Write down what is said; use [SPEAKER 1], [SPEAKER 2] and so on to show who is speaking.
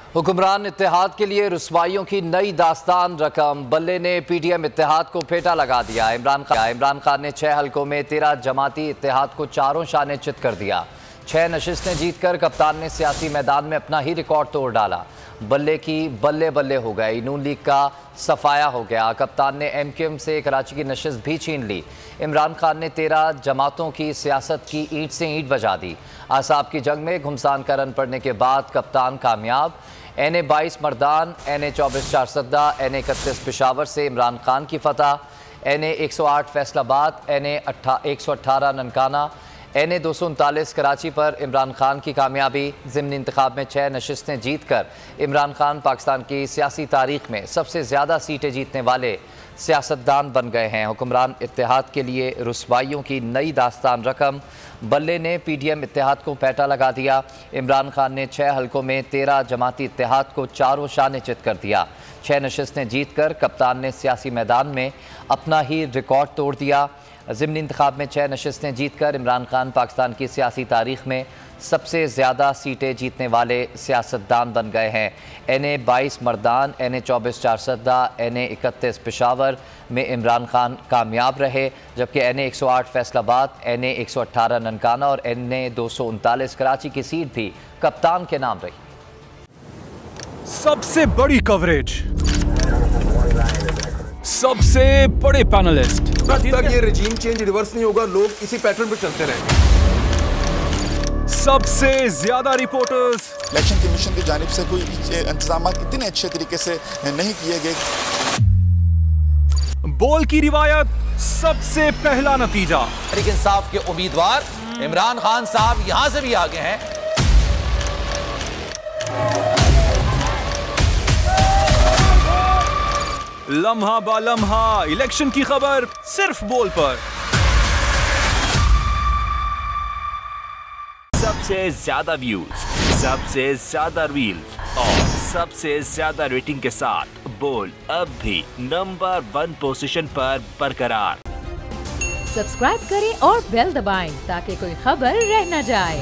[SPEAKER 1] हुक्मरान इत्तेहाद के लिए रुसवाइयों की नई दास्तान रकम। बल्ले ने पीटीएम इत्तेहाद को फेटा लगा दिया। इमरान खान ने 6 हलकों में 13 जमाती इत्तेहाद को चारों शाने चित कर दिया। 6 नशिस्तें जीतकर कप्तान ने सियासी मैदान में अपना ही रिकॉर्ड तोड़ डाला। बल्ले की बल्ले बल्ले हो गई। नून लीग का सफाया हो गया। कप्तान ने एमक्यूएम से कराची की नशिस्त भी छीन ली। इमरान खान ने 13 जमातों की सियासत की ईंट से ईंट बजा दी। आसाब की जंग में घुमसान का रन पड़ने के बाद कप्तान कामयाब। NA 22 Mardan, NA 24 Charsadda, NA 31 Peshawar से इमरान खान की फतह। NA 108 Faisalabad, NA 118 Nankana, NA 239 Karachi पर इमरान खान की कामयाबी। ज़िमनी इंतखाब में 6 नशिस्तें जीत कर इमरान खान पाकिस्तान की सियासी तारीख में सबसे ज़्यादा सीटें जीतने वाले सियासतदान बन गए हैं। हुक्मरान इत्तेहाद के लिए रुसवाइयों की नई दास्तान रकम। बल्ले ने पीटीएम इत्तेहाद को पैटा लगा दिया। इमरान खान ने 6 हलकों में 13 जमाती इत्तेहाद को चारों शाने चित कर दिया। 6 नशिस्तें जीत कर कप्तान ने सियासी मैदान में अपना ही रिकॉर्ड तोड़ दिया। ज़िमनी इंतखाब में 6 नशिस्तें जीतकर इमरान खान पाकिस्तान की सियासी तारीख में सबसे ज़्यादा सीटें जीतने वाले सियासतदान बन गए हैं। NA 22 Mardan, NA 24 Charsadda, NA 31 Peshawar में इमरान खान कामयाब रहे, जबकि NA 108 फैसलाबाद, NA 118 ननकाना और NA 239 कराची की सीट भी कप्तान के नाम रही।
[SPEAKER 2] सबसे बड़ी कवरेज, सबसे बड़े पैनलिस्ट,
[SPEAKER 3] जब तक ये रजीम चेंज रिवर्स नहीं होगा, लोग इसी पैटर्न पर चलते रहेंगे।
[SPEAKER 2] सबसे ज्यादा रिपोर्टर्स।
[SPEAKER 4] इलेक्शन कमीशन की जानिब से कोई इंतजाम इतने अच्छे तरीके से नहीं किए गए।
[SPEAKER 2] बोल की रिवायत, सबसे पहला नतीजा।
[SPEAKER 5] तहरीक इंसाफ के उम्मीदवार इमरान खान साहब यहां से भी आगे हैं।
[SPEAKER 2] लम्हा बा लम्हा इलेक्शन की खबर सिर्फ बोल पर।
[SPEAKER 6] सबसे ज्यादा व्यूज, सबसे ज्यादा रील्स और सबसे ज्यादा रेटिंग के साथ बोल अब भी नंबर 1 पोजीशन पर बरकरार।
[SPEAKER 7] सब्सक्राइब करें और बेल दबाएं ताकि कोई खबर रह न जाए।